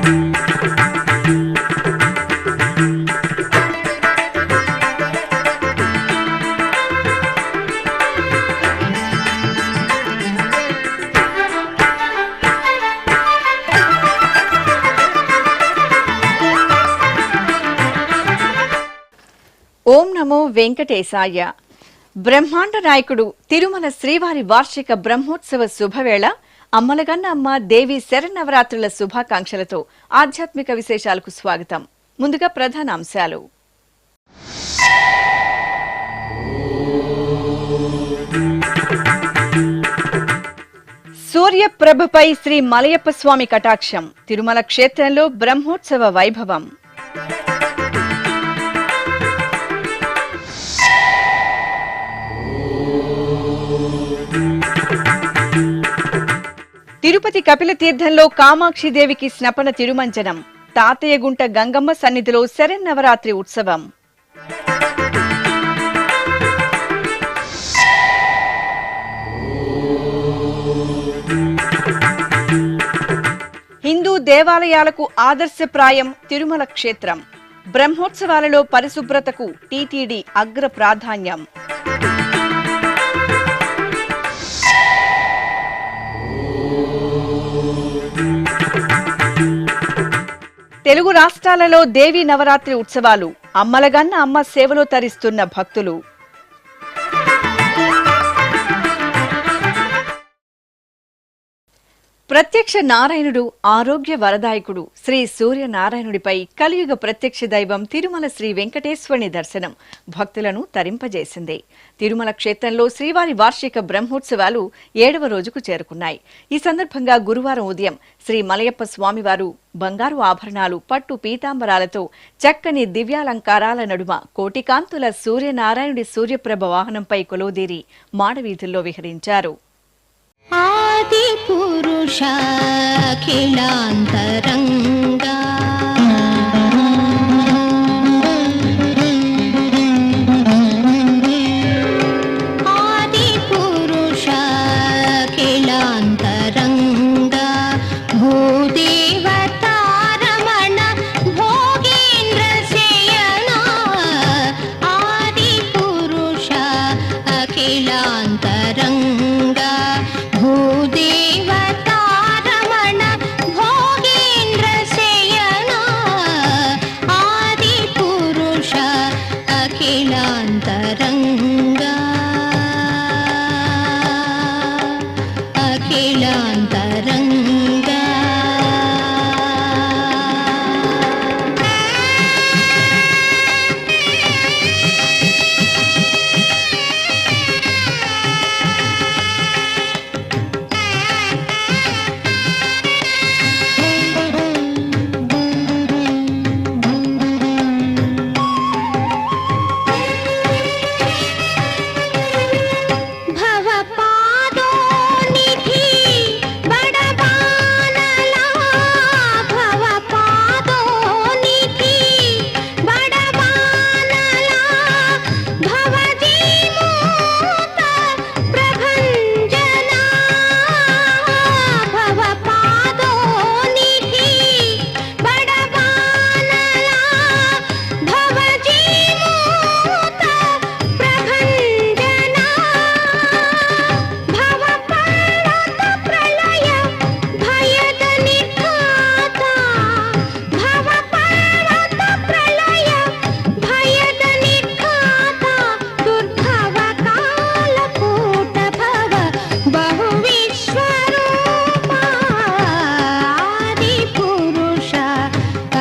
ఓం నమో వెంకటేశాయ. బ్రహ్మాండ నాయకుడు తిరుమల శ్రీవారి వార్షిక బ్రహ్మోత్సవ శుభవేళ అమ్మలగన్న అమ్మ దేవి శరన్నవరాత్రుల శుభాకాంక్షలతో ఆధ్యాత్మిక విశేషాలకు స్వాగతం. ముందుగా ప్రధాన అంశాలు. సూర్యప్రభపై శ్రీ మలయప్ప స్వామి కటాక్షం. తిరుమల క్షేత్రంలో బ్రహ్మోత్సవ వైభవం. తిరుపతి కపిల తీర్థంలో కామాక్షిదేవికి స్నపన తిరుమంజనం. తాతయ్యగుంట గంగమ్మ సన్నిధిలో శరన్నవరాత్రి ఉత్సవం. హిందూ దేవాలయాలకు ఆదర్శప్రాయం తిరుమల క్షేత్రం. బ్రహ్మోత్సవాలలో పరిశుభ్రతకు టీటీడీ అగ్ర ప్రాధాన్యం. తెలుగు రాష్ట్రాలలో దేవీ నవరాత్రి ఉత్సవాలు. అమ్మలగన్న అమ్మ సేవలో తరిస్తున్న భక్తులు. ప్రత్యక్ష నారాయణుడు, ఆరోగ్య వరదాయకుడు శ్రీ సూర్యనారాయణుడిపై కలియుగ ప్రత్యక్ష దైవం తిరుమల శ్రీ వెంకటేశ్వరుని దర్శనం భక్తులను తరింపజేసింది. తిరుమల క్షేత్రంలో శ్రీవారి వార్షిక బ్రహ్మోత్సవాలు 7వ రోజుకు చేరుకున్నాయి. ఈ సందర్భంగా గురువారం ఉదయం శ్రీ మలయప్ప స్వామివారు బంగారు ఆభరణాలు, పట్టు పీతాంబరాలతో చక్కని దివ్యాలంకారాల నడుమ కోటికాంతుల సూర్యనారాయణుడి సూర్యప్రభ వాహనంపై కొలువుదీరి మాడవీధుల్లో విహరించారు. ఆది పురుష అఖిలాంతరంగా ఆది పురుష అఖిలాంతరంగా భూదేవతారమణ భోగేంద్ర శయన ఆది పురుష అఖిలాంతరంగా భూదేవతారమణ భోగేంద్ర శయన ఆది పురుష అఖిలాంతరంగా అఖిలాంతరంగా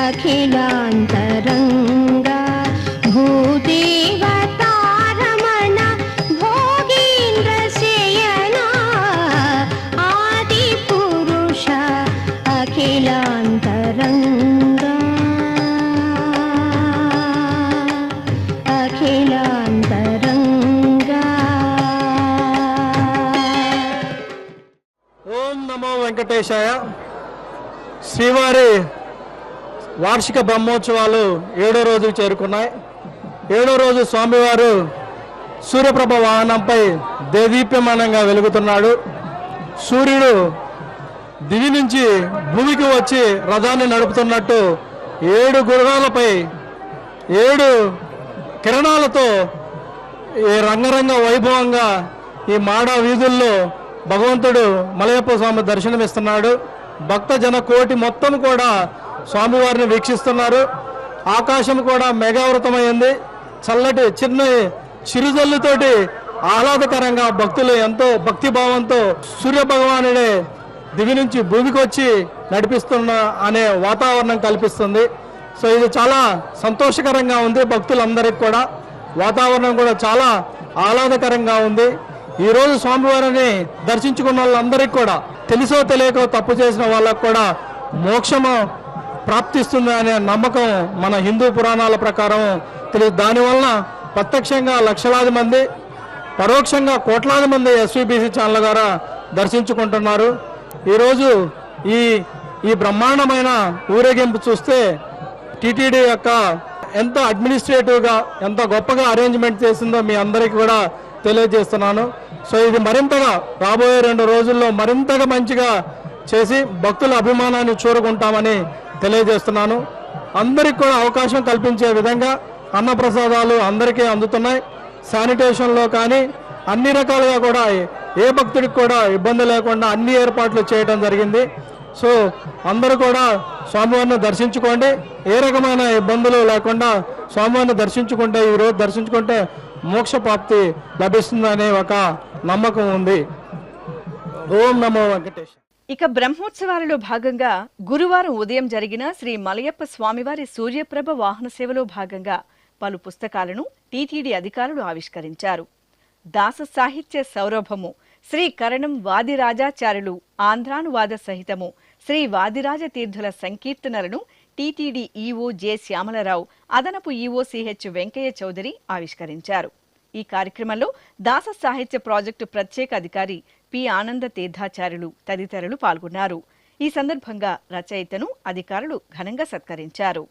అఖిలాంతరంగా భూదేవతారమణ భోగేంద్ర శయన ఆది పురుష అఖిలాంతరంగా అఖిలాంతరంగా. ఓం నమో వెంకటేశాయ. శ్రీవారి వార్షిక బ్రహ్మోత్సవాలు 7వ రోజుకు చేరుకున్నాయి. 7వ రోజు స్వామివారు సూర్యప్రభ వాహనంపై దేదీప్యమానంగా వెలుగుతున్నాడు. సూర్యుడు దివి నుంచి భూమికి వచ్చి రథాన్ని నడుపుతున్నట్టు 7 గుర్రాలపై 7 కిరణాలతో ఈ రంగరంగ వైభవంగా ఈ మాడ వీధుల్లో భగవంతుడు మలయప్ప స్వామి దర్శనమిస్తున్నాడు. భక్త జన కోటి మొత్తం కూడా స్వామివారిని వీక్షిస్తున్నారు. ఆకాశం కూడా మేఘావృతమైంది. చల్లటి చిన్న చిరుజల్లుతోటి ఆహ్లాదకరంగా భక్తులు ఎంతో భక్తిభావంతో సూర్య భగవానుడే దివి నుంచి భూమికి వచ్చి నడిపిస్తున్న అనే వాతావరణం కల్పిస్తుంది. సో ఇది చాలా సంతోషకరంగా ఉంది. భక్తులందరికీ కూడా వాతావరణం కూడా చాలా ఆహ్లాదకరంగా ఉంది. ఈరోజు స్వామివారిని దర్శించుకున్న వాళ్ళందరికీ కూడా తెలుసో తెలియకో తప్పు చేసిన వాళ్ళకు కూడా మోక్షము ప్రాప్తిస్తుంది అనే నమ్మకం మన హిందూ పురాణాల ప్రకారం తెలియదు. దానివలన ప్రత్యక్షంగా లక్షలాది మంది, పరోక్షంగా కోట్లాది మంది ఎస్వీబీసీ ఛానల్ ద్వారా దర్శించుకుంటున్నారు. ఈరోజు ఈ బ్రహ్మాండమైన ఊరేగింపు చూస్తే టీటీడీ యొక్క ఎంత అడ్మినిస్ట్రేటివ్గా ఎంత గొప్పగా అరేంజ్మెంట్ చేసిందో మీ అందరికీ కూడా తెలియజేస్తున్నాను. సో ఇది మరింతగా రాబోయే 2 రోజుల్లో మరింతగా మంచిగా చేసి భక్తుల అభిమానాన్ని చూరుకుంటామని తెలియజేస్తున్నాను. అందరికి కూడా అవకాశం కల్పించే విధంగా అన్నప్రసాదాలు అందరికీ అందుతున్నాయి. శానిటేషన్లో కానీ అన్ని రకాలుగా కూడా ఏ భక్తుడికి కూడా ఇబ్బంది లేకుండా అన్ని ఏర్పాట్లు చేయడం జరిగింది. సో అందరూ కూడా స్వామివారిని దర్శించుకోండి. ఏ రకమైన ఇబ్బందులు లేకుండా స్వామివారిని దర్శించుకుంటే, ఈరోజు దర్శించుకుంటే మోక్ష ప్రాప్తి లభిస్తుందనే ఒక నమ్మకం ఉంది. ఓం నమో వెంకటేశ. ఇక బ్రహ్మోత్సవాలలో భాగంగా గురువారం ఉదయం జరిగిన శ్రీ మలయప్ప స్వామివారి సూర్యప్రభ వాహన సేవలో భాగంగా పలు పుస్తకాలను టీటీడీ అధికారులు ఆవిష్కరించారు. దాస సాహిత్య సౌరభము, శ్రీ కరణం వాదిరాజాచార్యులు ఆంధ్రానువాద సహితము శ్రీ వాదిరాజ తీర్థుల సంకీర్తనలను టీటీడీ ఈవో జె శ్యామలరావు, అదనపు ఈవో సిహెచ్ వెంకయ్య చౌదరి ఆవిష్కరించారు. ఈ కార్యక్రమంలో దాస సాహిత్య ప్రాజెక్టు ప్రత్యేక అధికారి పి ఆనంద తీర్థాచార్యులు తదితరులు పాల్గొన్నారు. ఈ సందర్భంగా రచయితను అధికారులు ఘనంగా సత్కరించారు.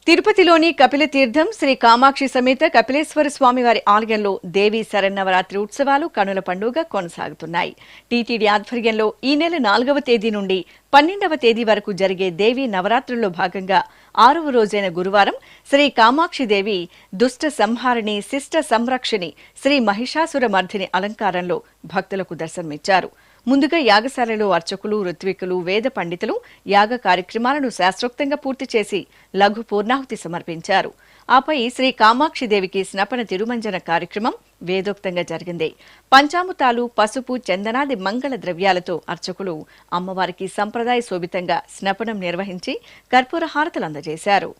తిరుపతిలోని కపిల తీర్థం శ్రీ కామాక్షి సమేత కపిలేశ్వర స్వామివారి ఆలయంలో దేవీ శరన్నవరాత్రి ఉత్సవాలు కనుల పండుగ కొనసాగుతున్నాయి. టీటీడీ ఆధ్వర్యంలో ఈ నెల 4వ తేదీ నుండి 12వ తేదీ వరకు జరిగే దేవీ నవరాత్రుల్లో భాగంగా 6వ రోజైన గురువారం శ్రీ కామాక్షిదేవి దుష్ట సంహారిణి శిష్ట సంరక్షిణి శ్రీ మహిషాసుర మర్దిని అలంకారంలో భక్తులకు దర్శనమిచ్చారు. ముందుగా యాగశాలలో అర్చకులు, ఋత్వికులు, వేద పండితులు యాగ కార్యక్రమాలను శాస్త్రోక్తంగా పూర్తి చేసి లఘు పూర్ణాహుతి సమర్పించారు. ఆపై శ్రీ కామాక్షిదేవికి స్నపన తిరుమంజన కార్యక్రమం వేదోక్తంగా జరిగింది. పంచామృతాలు, పసుపు, చందనాది మంగళ ద్రవ్యాలతో అర్చకులు అమ్మవారికి సంప్రదాయ శోభితంగా స్నపనం నిర్వహించి కర్పూర హారతులు అందజేశారు.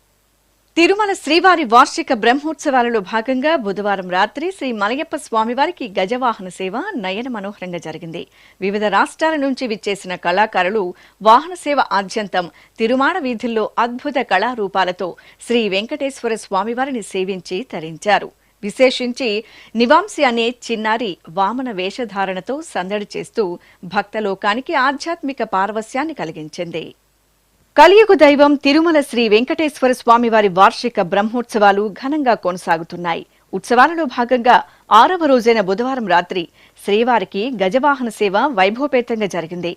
తిరుమల శ్రీవారి వార్షిక బ్రహ్మోత్సవాలలో భాగంగా బుధవారం రాత్రి శ్రీ మలయప్ప స్వామివారికి గజవాహన సేవ నయన మనోహరంగా జరిగింది. వివిధ రాష్ట్రాల నుంచి విచ్చేసిన కళాకారులు వాహన సేవ ఆద్యంతం తిరుమాడ వీధుల్లో అద్భుత కళారూపాలతో శ్రీ వెంకటేశ్వర స్వామివారిని సేవించి తరించారు. విశేషించి నివాంసి అనే చిన్నారి వామన వేషధారణతో సందడి చేస్తూ భక్తలోకానికి ఆధ్యాత్మిక పారవస్యాన్ని కలిగించింది. కలియుగ దైవం తిరుమల శ్రీ వెంకటేశ్వర స్వామివారి వార్షిక బ్రహ్మోత్సవాలు ఘనంగా కొనసాగుతున్నాయి. ఉత్సవాలలో భాగంగా 6వ రోజైన బుధవారం రాత్రి శ్రీవారికి గజవాహన సేవ వైభవపేతంగా జరిగింది.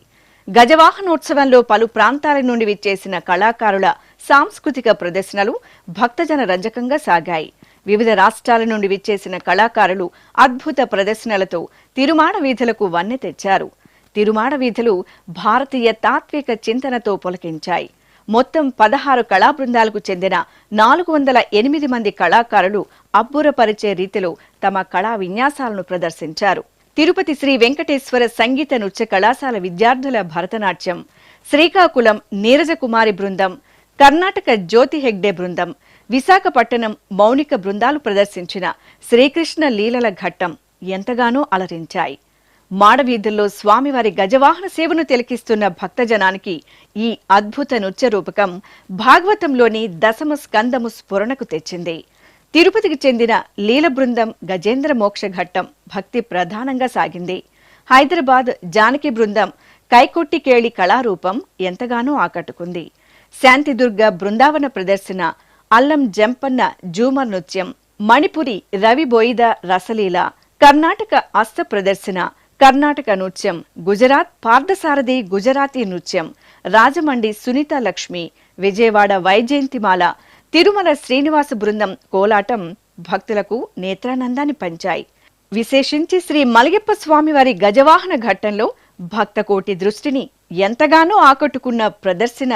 గజవాహనోత్సవంలో పలు ప్రాంతాల నుండి విచ్చేసిన కళాకారుల సాంస్కృతిక ప్రదర్శనలు భక్తజన రంజకంగా సాగాయి. వివిధ రాష్ట్రాల నుండి విచ్చేసిన కళాకారులు అద్భుత ప్రదర్శనలతో తిరుమాడ వీధులకు వన్నె తెచ్చారు. తిరుమాడ వీధులు భారతీయ తాత్విక చింతనతో పులకించాయి. మొత్తం 16 కళా బృందాలకు చెందిన 408 మంది కళాకారులు అబ్బురపరిచే రీతిలో తమ కళా విన్యాసాలను ప్రదర్శించారు. తిరుపతి శ్రీ వెంకటేశ్వర సంగీత నృత్య కళాశాల విద్యార్థుల భరతనాట్యం, శ్రీకాకుళం నీరజకుమారి బృందం, కర్ణాటక జ్యోతి హెగ్డే బృందం, విశాఖపట్టణం మౌనిక బృందాలు ప్రదర్శించిన శ్రీకృష్ణ లీలల ఘట్టం ఎంతగానో అలరించాయి. మాడవీధుల్లో స్వామివారి గజవాహన సేవను తిలకిస్తున్న భక్తజనానికి ఈ అద్భుత నృత్య రూపకం భాగవతంలోని దశమ స్కందము స్ఫురణకు తెచ్చింది. తిరుపతికి చెందిన లీల బృందం గజేంద్ర మోక్ష ఘట్టం భక్తి ప్రధానంగా సాగింది. హైదరాబాద్ జానకి బృందం కైకొట్టికేళి కళారూపం ఎంతగానో ఆకట్టుకుంది. శాంతిదుర్గ బృందావన ప్రదర్శన, అల్లం జంపన్న జూమర్ నృత్యం, మణిపురి రవి బోయిద రసలీల, కర్ణాటక అస్త ప్రదర్శన, కర్ణాటక నృత్యం, గుజరాత్ పార్థసారథి గుజరాతీ నృత్యం, రాజమండ్రి సునీత లక్ష్మి, విజయవాడ వైజయంతిమాల, తిరుమల శ్రీనివాస బృందం కోలాటం భక్తులకు నేత్రానందాన్ని పంచాయి. విశేషించి శ్రీ మలయప్ప స్వామివారి గజవాహన ఘట్టంలో భక్తకోటి దృష్టిని ఎంతగానో ఆకట్టుకున్న ప్రదర్శన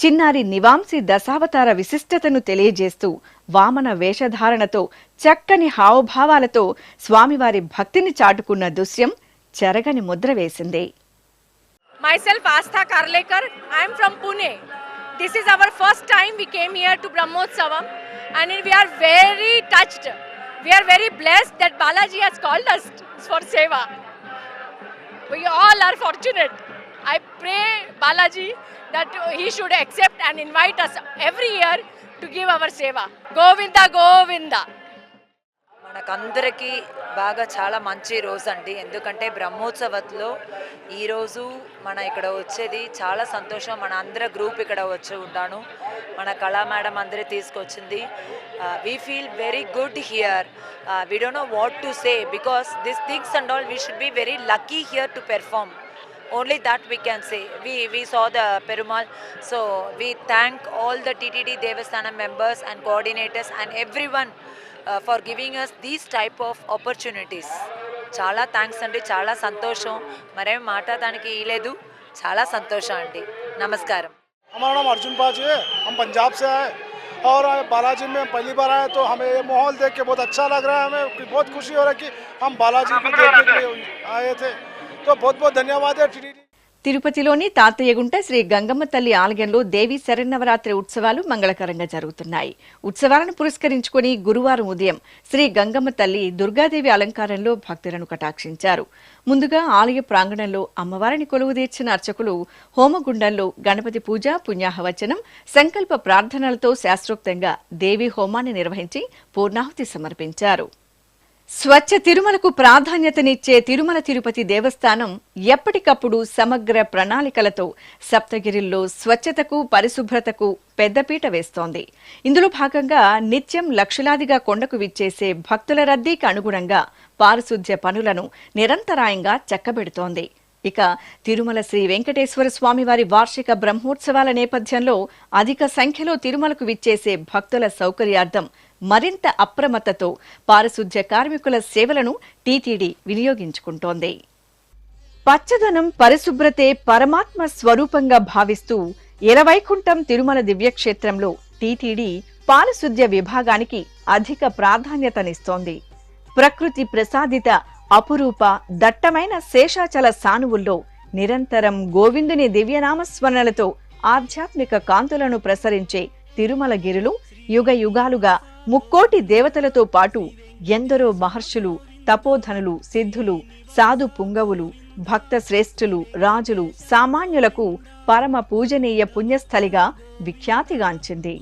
చిన్నారి నివాంసి దశావతార విశిష్టతను తెలియజేస్తూ వామన వేషధారణతో చక్కని హావభావాలతో స్వామివారి భక్తిని చాటుకున్న దృశ్యం చెరగని ముద్ర వేసింది. Myself Astha Karlekar, I am from Pune. This is our first time we came here to Brahmotsavam and we are very touched. We are very blessed that Balaji has called us for Seva. We all are fortunate. I pray Balaji that he should accept and invite us every year to give our Seva. Govinda, Govinda. మనకందరికీ బాగా చాలా మంచి రోజు అండి. ఎందుకంటే బ్రహ్మోత్సవంలో ఈరోజు మన ఇక్కడ వచ్చేది చాలా సంతోషం. మన అందరి గ్రూప్ ఇక్కడ వచ్చి ఉంటాను. మన కళా మేడం అందరూ తీసుకొచ్చింది. We feel very good here. We don't know what to say because this things and all we should be very lucky here to perform. Only that we can say. We saw the Perumal. So we thank all the TTD Devasthanam members and coordinators and everyone for giving us these type of opportunities. చాలా thanks అండి. చాలా సంతోషం. మరేం మాట్లాడడానికి లేదు. చాలా సంతోషం అండి. నమస్కారం. हमारा नाम अर्जुन पाजी है. हम पंजाब से आए और बालाजी में पहली बार आए तो हमें ये माहौल देख के बहुत अच्छा लग रहा है. हमें बहुत खुशी हो रहा है कि हम बालाजी को देखने के लिए आए थे. तो बहुत बहुत धन्यवाद है टीटीडी. తిరుపతిలోని తాతయ్యగుంట శ్రీ గంగమ్మ తల్లి ఆలయంలో దేవీ శరన్నవరాత్రి ఉత్సవాలు మంగళకరంగా జరుగుతున్నాయి. ఉత్సవాలను పురస్కరించుకుని గురువారం ఉదయం శ్రీ గంగమ్మ తల్లి దుర్గాదేవి అలంకారంలో భక్తులను కటాక్షించారు. ముందుగా ఆలయ ప్రాంగణంలో అమ్మవారిని కొలువుదీర్చిన అర్చకులు హోమగుండంలో గణపతి పూజ, పుణ్యాహవచనం, సంకల్ప ప్రార్థనలతో శాస్త్రోక్తంగా దేవీ హోమాన్ని నిర్వహించి పూర్ణాహుతి సమర్పించారు. స్వచ్ఛ తిరుమలకు ప్రాధాన్యతనిచ్చే తిరుమల తిరుపతి దేవస్థానం ఎప్పటికప్పుడు సమగ్ర ప్రణాళికలతో సప్తగిరిల్లో స్వచ్ఛతకు, పరిశుభ్రతకు పెద్దపీట వేస్తోంది. ఇందులో భాగంగా నిత్యం లక్షలాదిగా కొండకు విచ్చేసే భక్తుల రద్దీకి అనుగుణంగా పారిశుధ్య పనులను నిరంతరాయంగా చక్కబెడుతోంది. ఇక తిరుమల శ్రీ వెంకటేశ్వర స్వామివారి వార్షిక బ్రహ్మోత్సవాల నేపథ్యంలో అధిక సంఖ్యలో తిరుమలకు విచ్చేసే భక్తుల సౌకర్యార్థం మరింత అప్రమత్తతో పారిశుధ్య కార్మికుల సేవలను టీటీడీ వినియోగించుకుంటోంది. పచ్చదనం, పరిశుభ్రతే పరమాత్మ స్వరూపంగా భావిస్తూ ఎలవైకుంఠం తిరుమల దివ్యక్షేత్రంలో టీటీడీ పారిశుధ్య విభాగానికి అధిక ప్రాధాన్యతనిస్తోంది. ప్రకృతి ప్రసాదిత అపురూప దట్టమైన శేషాచల సానువుల్లో నిరంతరం గోవిందుని దివ్యనామస్మరణలతో ఆధ్యాత్మిక కాంతులను ప్రసరించే తిరుమల గిరులు యుగ యుగాలుగా ముక్కోటి దేవతలతో పాటు ఎందరో మహర్షులు, తపోధనులు, సిద్ధులు, సాధు పుంగవులు, భక్త శ్రేష్ఠులు, రాజులు, సామాన్యులకు పరమ పూజనీయ పుణ్యస్థలిగా విఖ్యాతిగాంచింది.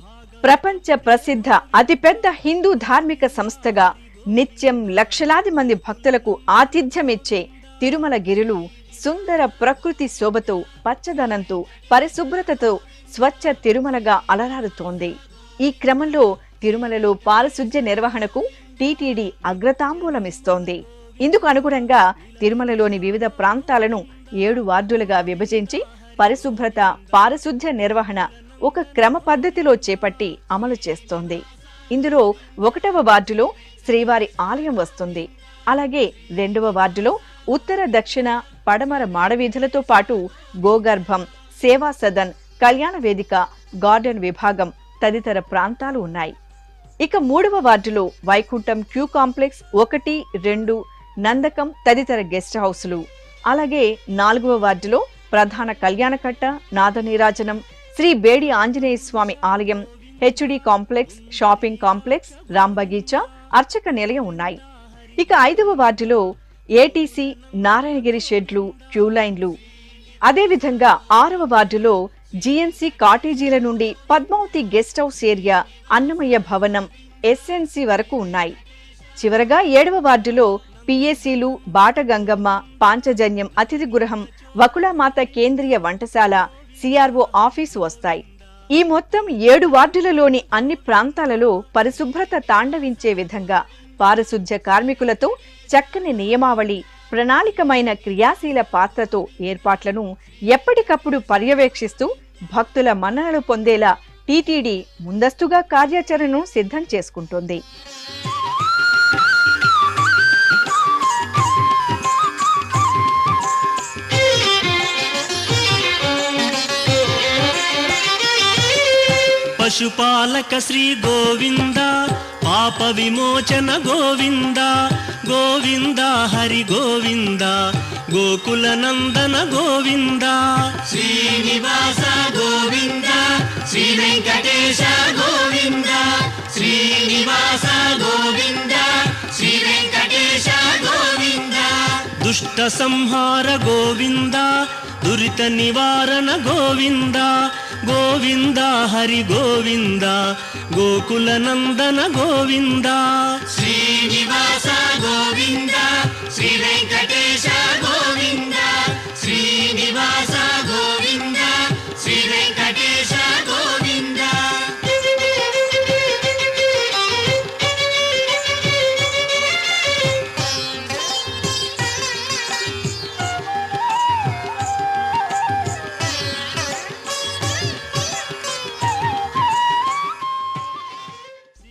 ప్రపంచ ప్రసిద్ధ అతిపెద్ద హిందూ ధార్మిక సంస్థగా నిత్యం లక్షలాది మంది భక్తులకు ఆతిథ్యమిచ్చే తిరుమల గిరులు సుందర ప్రకృతి శోభతో, పచ్చదనంతో, పరిశుభ్రతతో స్వచ్ఛ తిరుమలగా అలరారుతోంది. ఈ క్రమంలో తిరుమలలో పారిశుధ్య నిర్వహణకు టీటీడీ అగ్రతాంబూలమిస్తోంది. ఇందుకు అనుగుణంగా తిరుమలలోని వివిధ ప్రాంతాలను 7 వార్డులుగా విభజించి పరిశుభ్రత, పారిశుధ్య నిర్వహణ ఒక క్రమ పద్ధతిలో చేపట్టి అమలు చేస్తోంది. ఇందులో 1వ వార్డులో శ్రీవారి ఆలయం వస్తుంది. అలాగే 2వ వార్డులో ఉత్తర, దక్షిణ, పడమర మాడవీధులతో పాటు గోగర్భం, సేవా సదన్, కళ్యాణ వేదిక, గార్డెన్ విభాగం తదితర ప్రాంతాలు ఉన్నాయి. ఇక 3వ వార్డులో వైకుంఠం క్యూ కాంప్లెక్స్ 1, 2, నందకం తదితర గెస్ట్ హౌసులు, అలాగే 4వ వార్డులో ప్రధాన కళ్యాణకట్ట, నాదనీరాజనం, శ్రీ బేడి ఆంజనేయ స్వామి ఆలయం, HD complex, shopping complex, Rambagicha, అర్చక నిలయం ఉన్నాయి. ఇక 5వ వార్డులో ఏటీసీ, నారాయణగిరి షెడ్లు, క్యూ లైన్లు, అదేవిధంగా 6వ వార్డులో జీఎన్సీ కాటేజీల నుండి Padmavathi guest house area, Annamayya Bhavanam, SNC వరకు ఉన్నాయి. చివరగా 7వ వార్డులో పిఏసీలు, బాటగంగమ్మ, పాంచజన్యం అతిథి గృహం, వకుళమాత కేంద్రీయ వంటశాల, సిఆర్ఓ ఆఫీసు వస్తాయి. ఈ మొత్తం 7 వార్డులలోని అన్ని ప్రాంతాలలో పరిశుభ్రత తాండవించే విధంగా పారిశుధ్య కార్మికులతో చక్కని నియమావళి, ప్రణాళికమైన క్రియాశీల పాత్రతో ఏర్పాట్లను ఎప్పటికప్పుడు పర్యవేక్షిస్తూ భక్తుల మన్ననలు పొందేలా టీటీడీ ముందస్తుగా కార్యాచరణను సిద్ధం చేసుకుంటోంది. పశుపాలక శ్రీ గోవింద, పాప విమోచన గోవింద, గోవింద హరి గోవింద, గోకుల నందన గోవింద, శ్రీనివాస గోవింద, శ్రీ వెంకటేశ గోవింద, శ్రీనివాస గోవింద, శ్రీ వెంకటేశ గోవింద, దుష్ట సంహార గోవింద, దురిత నివారణ గోవింద, గోవింద హరి గోవింద, గోకుల నందన గోవింద, శ్రీనివాస గోవింద, శ్రీ వెంకటేశ గోవింద, శ్రీనివాస గోవింద, శ్రీ వెంకటేశ గోవింద.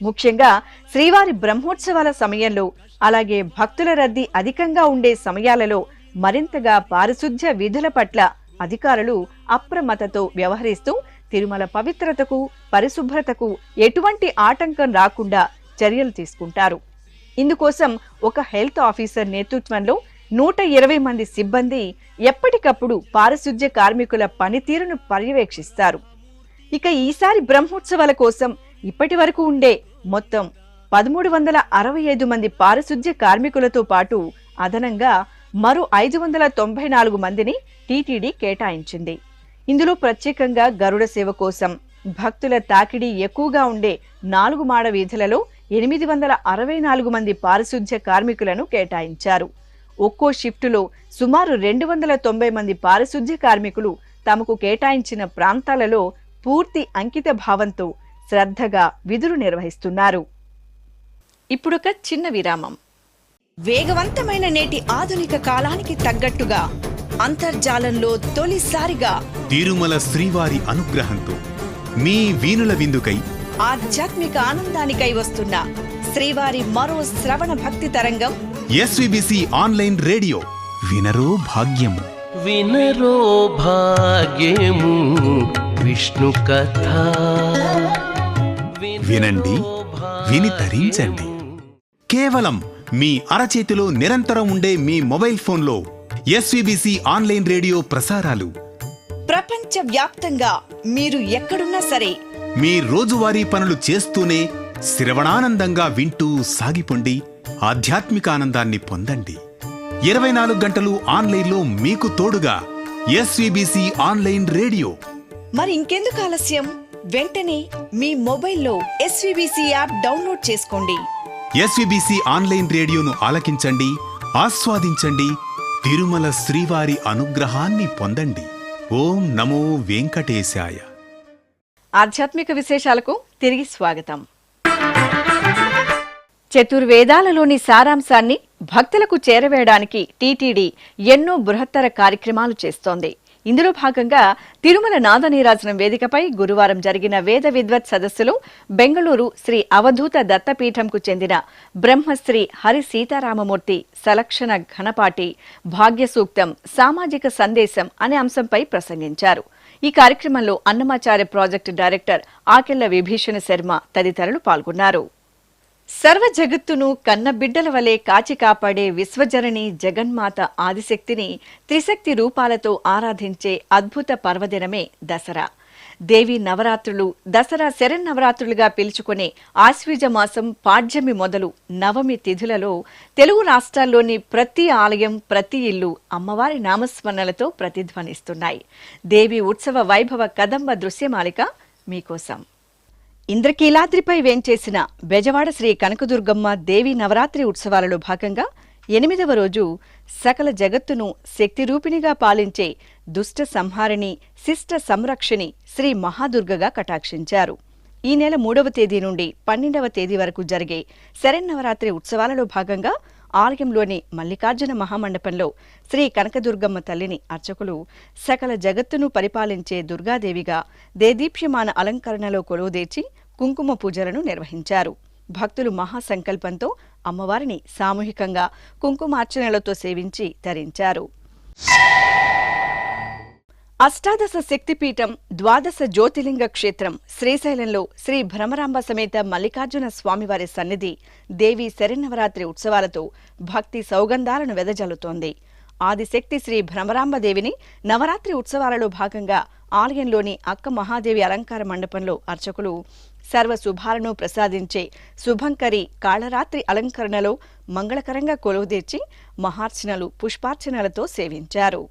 ముఖ్యంగా శ్రీవారి బ్రహ్మోత్సవాల సమయంలో, అలాగే భక్తుల రద్దీ అధికంగా ఉండే సమయాలలో మరింతగా పారిశుధ్య విధుల పట్ల అధికారులు అప్రమత్తతో వ్యవహరిస్తూ తిరుమల పవిత్రతకు, పరిశుభ్రతకు ఎటువంటి ఆటంకం రాకుండా చర్యలు తీసుకుంటారు. ఇందుకోసం ఒక హెల్త్ ఆఫీసర్ నేతృత్వంలో 120 మంది సిబ్బంది ఎప్పటికప్పుడు పారిశుధ్య కార్మికుల పనితీరును పర్యవేక్షిస్తారు. ఇక ఈసారి బ్రహ్మోత్సవాల కోసం ఇప్పటి వరకు ఉండే మొత్తం 1365 మంది పారిశుధ్య కార్మికులతో పాటు అదనంగా మరో 594 మందిని టీటీడీ కేటాయించింది. ఇందులో ప్రత్యేకంగా గరుడ సేవ కోసం భక్తుల తాకిడి ఎక్కువగా ఉండే 4 మాడ వీధులలో 864 మంది పారిశుధ్య కార్మికులను కేటాయించారు. ఒక్కో షిఫ్టులో సుమారు 290 మంది పారిశుధ్య కార్మికులు తమకు కేటాయించిన ప్రాంతాలలో పూర్తి అంకిత భావంతో శ్రద్ధగా విధులు నిర్వహిస్తున్నారు. ఇప్పుడొక చిన్న విరామం. వేగవంతమైన నేటి ఆధునిక కాలానికి తగ్గట్టుగా అంతర్జాలంలో తొలిసారిగా తిరుమల శ్రీవారి అనుగ్రహంతో మీ వీణుల విందుకై ఆధ్యాత్మిక ఆనందానికై వస్తున్న శ్రీవారి మరో శ్రవణ భక్తి తరంగం ఎస్విబిసి ఆన్లైన్ రేడియో. వినరో భాగ్యము, వినరో భాగ్యము విష్ణు కథ. వినండి, విని తరించండి. కేవలం మీ అరచేతిలో నిరంతరం ఉండే మీ మొబైల్ ఫోన్లో ఎస్విబిసి ఆన్లైన్ రేడియో ప్రసారాలు ప్రపంచ వ్యాప్తంగా మీరు ఎక్కడున్నా సరే మీ రోజువారీ పనులు చేస్తూనే శ్రవణానందంగా వింటూ సాగిపోండి. ఆధ్యాత్మిక ఆనందాన్ని పొందండి. 24 గంటలు ఆన్లైన్లో మీకు తోడుగా ఎస్విబిసి ఆన్లైన్ రేడియో. మరి ఇంకెందుకు ఆలస్యం? వెంటనే మీ మొబైల్లో ఎస్విబిసి యాప్ డౌన్లోడ్ చేసుకోండి. ఎస్విబిసి ఆన్లైన్ రేడియోను ఆలకించండి, ఆస్వాదించండి. తిరుమల శ్రీవారి అనుగ్రహాన్ని పొందండి. ఓం నమో వెంకటేశాయ. ఆధ్యాత్మిక విశేషాలకు తిరిగి స్వాగతం. చతుర్వేదాలలోని సారాంశాన్ని భక్తులకు చేరవేయడానికి టీటీడీ ఎన్నో బృహత్తర కార్యక్రమాలు చేస్తోంది. ఇందులో భాగంగా తిరుమల నాదనీరాజనం వేదికపై గురువారం జరిగిన వేద విద్వత్ సదస్సులో బెంగళూరు శ్రీ అవధూత దత్తపీఠంకు చెందిన బ్రహ్మశ్రీ హరి సీతారామమూర్తి సలక్షణ ఘనపాటి భాగ్య సూక్తం సామాజిక సందేశం అనే అంశంపై ప్రసంగించారు. ఈ కార్యక్రమంలో అన్నమాచార్య ప్రాజెక్టు డైరెక్టర్ ఆకెళ్ల విభీషణ శర్మ తదితరులు పాల్గొన్నారు. సర్వ జగత్తును కన్నబిడ్డల వలె కాచి కాపాడే విశ్వజనని జగన్మాత ఆదిశక్తిని త్రిశక్తి రూపాలతో ఆరాధించే అద్భుత పర్వదినమే దసరా. దేవి నవరాత్రులు, దసరా శరన్నవరాత్రులుగా పిలుచుకునే ఆశ్వీజ మాసం పాడ్యమి మొదలు నవమి తిథులలో తెలుగు రాష్ట్రాల్లోని ప్రతి ఆలయం, ప్రతి ఇల్లు అమ్మవారి నామస్మరణలతో ప్రతిధ్వనిస్తున్నాయి. దేవి ఉత్సవ వైభవ కదంబ దృశ్యమాలిక మీకోసం. ఇంద్రకీలాద్రిపై వేంచేసిన బెజవాడ శ్రీ కనకదుర్గమ్మ దేవి నవరాత్రి ఉత్సవాలలో భాగంగా 8వ రోజు సకల జగత్తును శక్తిరూపిణిగా పాలించే దుష్ట సంహారిణి, శిష్ట సంరక్షిణి శ్రీ మహాదుర్గగా కటాక్షించారు. ఈ నెల 3వ తేదీ నుండి 12వ తేదీ వరకు జరిగే శరన్నవరాత్రి ఉత్సవాలలో భాగంగా ఆలయంలోని మల్లికార్జున మహామండపంలో శ్రీ కనకదుర్గమ్మ తల్లిని అర్చకులు సకల జగత్తును పరిపాలించే దుర్గాదేవిగా దేదీప్యమాన అలంకరణలో కొలువుదీర్చి కుంకుమ పూజలను నిర్వహించారు. భక్తులు మహాసంకల్పంతో అమ్మవారిని సామూహికంగా కుంకుమార్చనలతో సేవించి తరించారు. అష్టాదశ శక్తిపీఠం ద్వాదశ జ్యోతిలింగ క్షేత్రం శ్రీశైలంలో శ్రీ భ్రమరాంబ సమేత మల్లికార్జున స్వామివారి సన్నిధి దేవి శరన్నవరాత్రి ఉత్సవాలతో భక్తి సౌగంధాలను వెదజల్లుతోంది. ఆదిశక్తి శ్రీ భ్రమరాంబదేవిని నవరాత్రి ఉత్సవాలలో భాగంగా ఆలయంలోని అక్క మహాదేవి అలంకార మండపంలో అర్చకులు సర్వ శుభాలను ప్రసాదించే శుభంకరి కాళరాత్రి అలంకరణలో మంగళకరంగా కొలువుదీర్చి మహార్చనలు పుష్పార్చనలతో సేవించారు.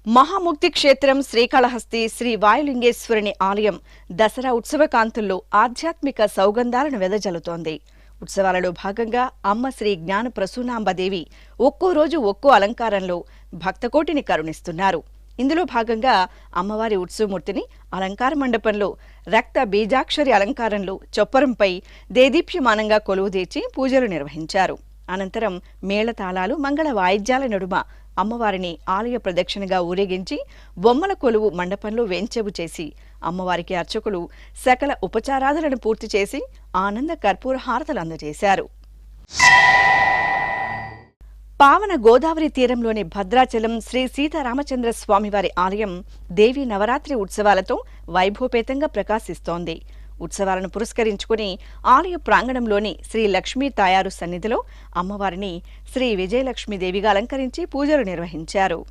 మహాముక్తి క్షేత్రం శ్రీకాళహస్తి శ్రీ వాయులింగేశ్వరుని ఆలయం దసరా ఉత్సవ కాంతుల్లో ఆధ్యాత్మిక సౌగంధాలను వెదజల్లుతోంది. ఉత్సవాలలో భాగంగా అమ్మ శ్రీ జ్ఞాన ప్రసూనాంబదేవి ఒక్కో రోజు ఒక్కో అలంకారంలో భక్తకోటిని కరుణిస్తున్నారు. ఇందులో భాగంగా అమ్మవారి ఉత్సవమూర్తిని అలంకార మండపంలో రక్త బీజాక్షరి అలంకారంలో చొప్పరంపై దేదీప్యమానంగా కొలువుదీర్చి పూజలు నిర్వహించారు. అనంతరం మేళతాళాలు మంగళ వాయిద్యాల నడుమ అమ్మవారిని ఆలయ ప్రదక్షిణగా ఊరేగించి బొమ్మల కొలువు మండపంలో వేంచెబు చేసి అమ్మవారికి అర్చకులు సకల ఉపచారాదులను పూర్తి చేసి ఆనంద కర్పూర హారతలు అందజేశారు. పావన గోదావరి తీరంలోని భద్రాచలం శ్రీ సీతారామచంద్ర స్వామివారి ఆలయం దేవీ నవరాత్రి ఉత్సవాలతో వైభవపేతంగా ప్రకాశిస్తోంది. ఉత్సవాలను పురస్కరించుకుని ఆలయ ప్రాంగణంలోని శ్రీ లక్ష్మీ తాయారు సన్నిధిలో అమ్మవారిని శ్రీ విజయలక్ష్మీదేవిగా అలంకరించి పూజలు నిర్వహించారు.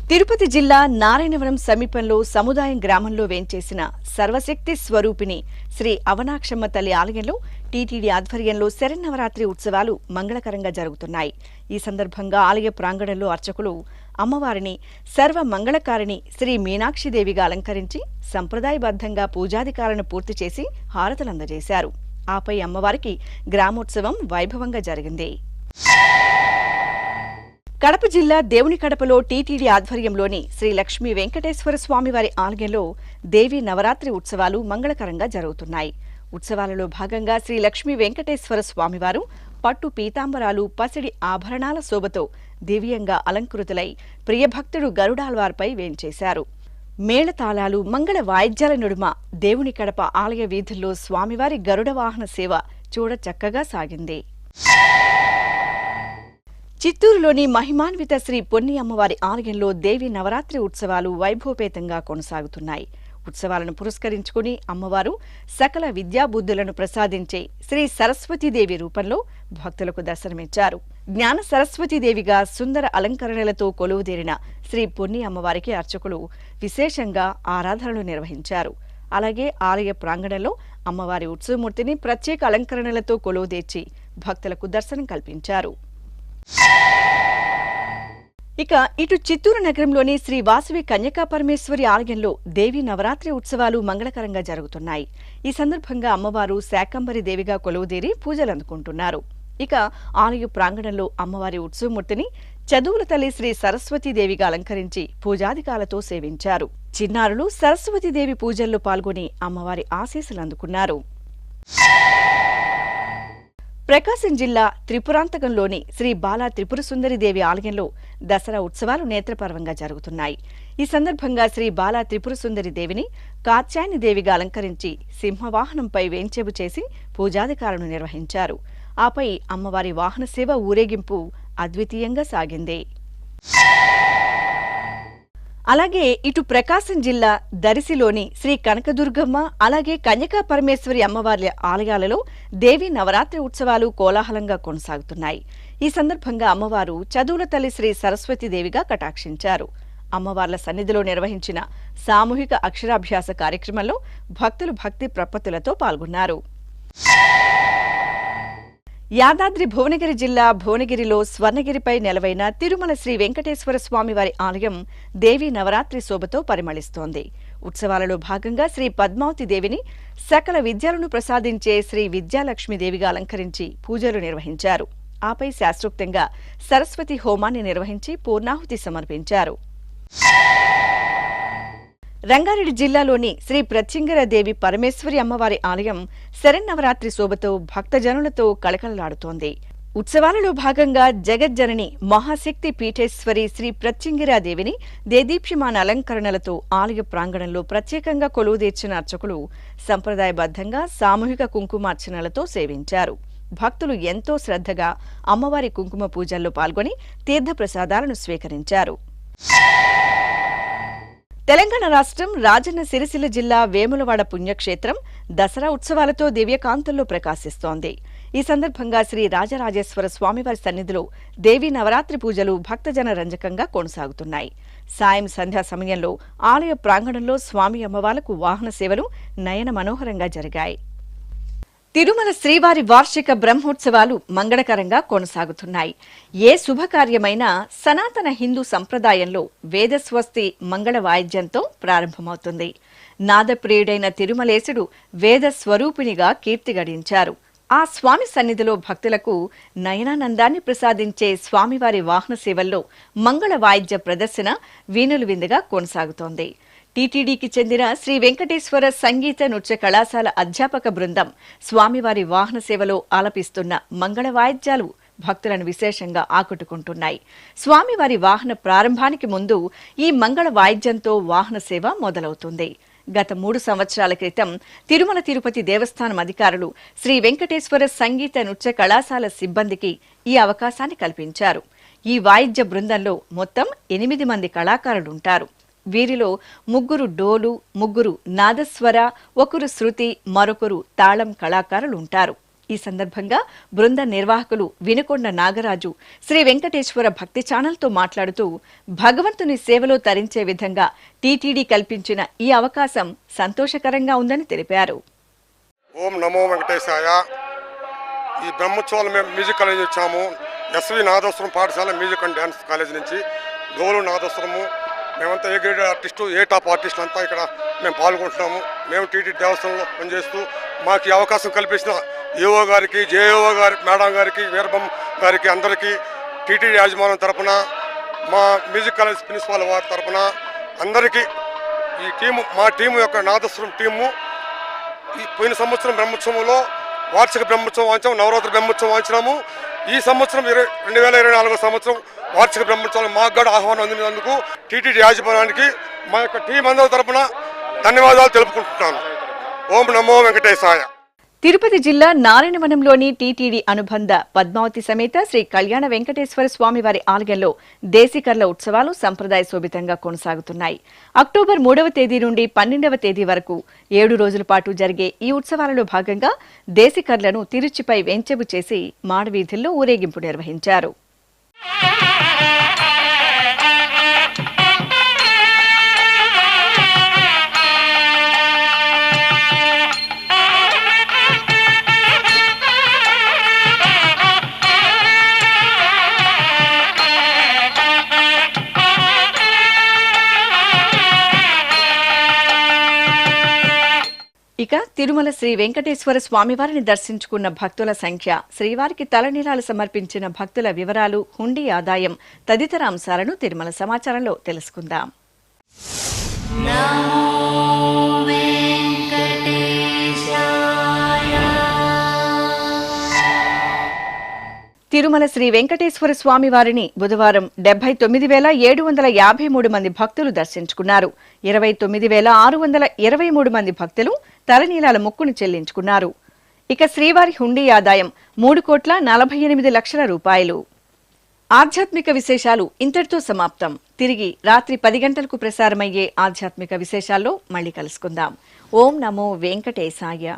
తిరుపతి జిల్లా నారాయణవరం సమీపంలో సముదాయం గ్రామంలో వేంచేసిన సర్వశక్తి స్వరూపిణి శ్రీ అవనాక్షమ్మ తల్లి ఆలయంలో టీటీడీ ఆధ్వర్యంలో శరన్నవరాత్రి ఉత్సవాలు మంగళకరంగా జరుగుతున్నాయి. ఈ సందర్భంగా ఆలయ ప్రాంగణంలో అర్చకులు అమ్మవారిని సర్వ మంగళకారిణి శ్రీ మీనాక్షిదేవిగా అలంకరించి సంప్రదాయబద్ధంగా పూజాధికాలను పూర్తి చేసి హారతలు అందజేశారు. ఆపై అమ్మవారికి గ్రామోత్సవం వైభవంగా జరిగింది. కడప జిల్లా దేవునికడపలో టీటీడీ ఆధ్వర్యంలోని శ్రీ లక్ష్మీ వెంకటేశ్వర స్వామివారి ఆలయంలో దేవీ నవరాత్రి ఉత్సవాలు మంగళకరంగా జరుగుతున్నాయి. ఉత్సవాలలో భాగంగా శ్రీ లక్ష్మీ వెంకటేశ్వర స్వామివారు పట్టు పీతాంబరాలు పసిడి ఆభరణాల శోభతో దివ్యంగా అలంకృతులై ప్రియభక్తుడు గరుడాల్వార్పై వేంచేశారు. మేళతాళాలు మంగళ వాయిద్యాల నడుమ దేవుని కడప ఆలయ వీధుల్లో స్వామివారి గరుడ వాహన సేవ చూడ చక్కగా సాగింది. చిత్తూరులోని మహిమాన్విత శ్రీ పొన్ని అమ్మవారి ఆలయంలో దేవి నవరాత్రి ఉత్సవాలు వైభవపేతంగా కొనసాగుతున్నాయి. ఉత్సవాలను పురస్కరించుకుని అమ్మవారు సకల విద్యాబుద్ధులను ప్రసాదించే శ్రీ సరస్వతీదేవి రూపంలో భక్తులకు దర్శనమిచ్చారు. జ్ఞాన సరస్వతీదేవిగా సుందర అలంకరణలతో కొలువుదీరిన శ్రీ పొన్ని అమ్మవారికి అర్చకులు విశేషంగా ఆరాధనలు నిర్వహించారు. అలాగే ఆలయ ప్రాంగణంలో అమ్మవారి ఉత్సవమూర్తిని ప్రత్యేక అలంకరణలతో కొలువుదీర్చి భక్తులకు దర్శనం కల్పించారు. ఇక ఇటు చిత్తూరు నగరంలోని శ్రీ వాసవి కన్యకా పరమేశ్వరి ఆలయంలో దేవి నవరాత్రి ఉత్సవాలు మంగళకరంగా జరుగుతున్నాయి. ఈ సందర్భంగా అమ్మవారు శాకంబరి దేవిగా కొలువుదీరి పూజలు అందుకుంటున్నారు. ఇక ఆలయ ప్రాంగణంలో అమ్మవారి ఉత్సవమూర్తిని చదువుల తల్లి శ్రీ సరస్వతీదేవిగా అలంకరించి పూజాధికాలతో సేవించారు. చిన్నారులు సరస్వతీదేవి పూజల్లో పాల్గొని అమ్మవారి ఆశీస్సులు అందుకున్నారు. ప్రకాశం జిల్లా త్రిపురాంతకంలోని శ్రీ బాలా త్రిపుర సుందరిదేవి ఆలయంలో దసరా ఉత్సవాలు నేత్రపర్వంగా జరుగుతున్నాయి. ఈ సందర్భంగా శ్రీ బాలా త్రిపుర సుందరి దేవిని కాత్యాయని దేవిగా అలంకరించి సింహవాహనంపై వేంచెబు చేసి పూజాధికారులను నిర్వహించారు. ఆపై అమ్మవారి వాహన సేవ ఊరేగింపు అద్వితీయంగా సాగింది. అలాగే ఇటు ప్రకాశం జిల్లా దరిసిలోని శ్రీ కనకదుర్గమ్మ అలాగే కన్యకా పరమేశ్వరి అమ్మవార్ల ఆలయాలలో దేవి నవరాత్రి ఉత్సవాలు కోలాహలంగా కొనసాగుతున్నాయి. ఈ సందర్భంగా అమ్మవారు చదువుల తల్లి శ్రీ సరస్వతీదేవిగా కటాక్షించారు. అమ్మవార్ల సన్నిధిలో నిర్వహించిన సామూహిక అక్షరాభ్యాస కార్యక్రమంలో భక్తులు భక్తి ప్రపత్తులతో పాల్గొన్నారు. యాదాద్రి భువనగిరి జిల్లా భువనగిరిలో స్వర్ణగిరిపై నెలవైన తిరుమల శ్రీ వెంకటేశ్వర స్వామివారి ఆలయం దేవీ నవరాత్రి శోభతో పరిమళిస్తోంది. ఉత్సవాలలో భాగంగా శ్రీ పద్మావతి దేవిని సకల విద్యలను ప్రసాదించే శ్రీ విద్యాలక్ష్మీదేవిగా అలంకరించి పూజలు నిర్వహించారు. ఆపై శాస్త్రోక్తంగా సరస్వతి హోమాన్ని నిర్వహించి పూర్ణాహుతి సమర్పించారు. రంగారెడ్డి జిల్లాలోని శ్రీ ప్రత్యంగిరాదేవి పరమేశ్వరి అమ్మవారి ఆలయం శరన్నవరాత్రి శోభతో భక్తజనులతో కళకళలాడుతోంది. ఉత్సవాలలో భాగంగా జగజ్జనని మహాశక్తి పీఠేశ్వరి శ్రీ ప్రత్యంగిరాదేవిని దేదీప్యమాన అలంకరణలతో ఆలయ ప్రాంగణంలో ప్రత్యేకంగా కొలువుదీర్చిన అర్చకులు సంప్రదాయబద్ధంగా సామూహిక కుంకుమార్చనలతో సేవించారు. భక్తులు ఎంతో శ్రద్ధగా అమ్మవారి కుంకుమ పూజల్లో పాల్గొని తీర్థప్రసాదాలను స్వీకరించారు. తెలంగాణ రాష్ట్రం రాజన్న సిరిసిల్ల జిల్లా వేములవాడ పుణ్యక్షేత్రం దసరా ఉత్సవాలతో దివ్యకాంతుల్లో ప్రకాశిస్తోంది. ఈ సందర్భంగా శ్రీ రాజరాజేశ్వర స్వామివారి సన్నిధిలో దేవీ నవరాత్రి పూజలు భక్తజన రంజకంగా కొనసాగుతున్నాయి. సాయం సంధ్యా సమయంలో ఆలయ ప్రాంగణంలో స్వామి అమ్మవార్లకు వాహన సేవలు నయన మనోహరంగా జరిగాయి. తిరుమల శ్రీవారి వార్షిక బ్రహ్మోత్సవాలు మంగళకరంగా కొనసాగుతున్నాయి. ఏ శుభకార్యమైనా సనాతన హిందూ సంప్రదాయంలో వేదస్వస్తి మంగళ వాయిద్యంతో ప్రారంభమవుతుంది. నాదప్రియుడైన తిరుమలేశుడు వేద స్వరూపిణిగా కీర్తి గడించారు. ఆ స్వామి సన్నిధిలో భక్తులకు నయనానందాన్ని ప్రసాదించే స్వామివారి వాహన సేవల్లో మంగళ వాయిద్య ప్రదర్శన వీణులు విందుగా కొనసాగుతోంది. టీటీడీకి చెందిన శ్రీ వెంకటేశ్వర సంగీత నృత్య కళాశాల అధ్యాపక బృందం స్వామివారి వాహన సేవలో ఆలపిస్తున్న మంగళ వాయిద్యాలు భక్తులను విశేషంగా ఆకట్టుకుంటున్నాయి. స్వామివారి వాహన ప్రారంభానికి ముందు ఈ మంగళ వాయిద్యంతో వాహన సేవ మొదలవుతుంది. గత 3 సంవత్సరాల క్రితం తిరుమల తిరుపతి దేవస్థానం అధికారులు శ్రీ వెంకటేశ్వర సంగీత నృత్య కళాశాల సిబ్బందికి ఈ అవకాశాన్ని కల్పించారు. ఈ వాయిద్య బృందంలో మొత్తం 8 మంది కళాకారులుంటారు. వీరిలో 3 డోలు, 3 నాదస్వర, 1 శృతి, మరొకరు తాళం కళాకారులుంటారు. ఈ సందర్భంగా బృంద నిర్వాహకులు వినుకొండ నాగరాజు శ్రీ వెంకటేశ్వర భక్తి ఛానల్తో మాట్లాడుతూ భగవంతుని సేవలో తరించే విధంగా టీటీడీ కల్పించిన ఈ అవకాశం సంతోషకరంగా ఉందని తెలిపారు. ఓం నమో వెంకటేశాయ. ఈ బ్రహ్మోత్సవాలు మేము మ్యూజిక్ కాలేజ్ వచ్చాము. ఎస్వి నాదస్వరం పాఠశాల మ్యూజిక్ అండ్ డ్యాన్స్ కాలేజ్ నుంచి డోలు నాదస్వరము మేమంతా A grade artist, A top ఆర్టిస్టులు అంతా ఇక్కడ మేము పాల్గొంటున్నాము. మేము టీటీ దేవస్థానంలో పనిచేస్తూ మాకు ఈ అవకాశం కల్పించిన ఏఓ గారికి, జేఓ గారి మేడం గారికి, వీరభం గారికి అందరికీ టీటీడీ యాజమాన్యం తరపున, మా మ్యూజిక్ కాలేజ్ ప్రిన్సిపాల్ వారి తరపున అందరికీ ఈ టీము, మా టీము యొక్క నాదస్వరం టీము ఈ పోయిన సంవత్సరం బ్రహ్మోత్సవంలో వార్షిక బ్రహ్మోత్సవం వాయించాము, నవరాత్రి బ్రహ్మోత్సవం వాయించినాము. ఈ సంవత్సరం 2024 సంవత్సరం వార్షిక బ్రహ్మోత్సవం మాకు కూడా ఆహ్వానం అందినందుకు టీటీడీ యాజమాన్యానికి మా యొక్క టీం అందరి తరపున ధన్యవాదాలు తెలుపుకుంటున్నాను. ఓం నమో వెంకటేశాయ. తిరుపతి జిల్లా నారాయణవనంలోని టీటీడీ అనుబంధ పద్మావతి సమేత శ్రీ కళ్యాణ వెంకటేశ్వర స్వామివారి ఆలయంలో దేశికర్ల ఉత్సవాలు సంప్రదాయ శోభితంగా కొనసాగుతున్నాయి. అక్టోబర్ 3వ తేదీ నుండి 12వ తేదీ వరకు 7 రోజుల పాటు జరిగే ఈ ఉత్సవాలలో భాగంగా దేశికర్లను తిరుచిపై వెంచెబు చేసి మాడవీధుల్లో ఊరేగింపు నిర్వహించారు. ఇక తిరుమల శ్రీ వెంకటేశ్వర స్వామివారిని దర్శించుకున్న భక్తుల సంఖ్య, శ్రీవారికి తలనీలాలు సమర్పించిన భక్తుల వివరాలు, హుండీ ఆదాయం తదితర అంశాలను తిరుమల సమాచారంలో తెలుసుకుందాం. తిరుమల శ్రీ వెంకటేశ్వర స్వామివారిని బుధవారం 79,753 మంది భక్తులు దర్శించుకున్నారు. 29,623 మంది భక్తులు తలనీలాల మొక్కును చెల్లించుకున్నారు. ఇక శ్రీవారి హుండీ ఆదాయం 3,48,00,000 రూపాయలు. ఆధ్యాత్మిక విశేషాలు ఇంతటితో సమాప్తం. తిరిగి రాత్రి 10 గంటలకు ప్రసారమయ్యే ఆధ్యాత్మిక విశేషాల్లో మళ్ళీ కలుసుకుందాం. ఓం నమో వెంకటేశాయ.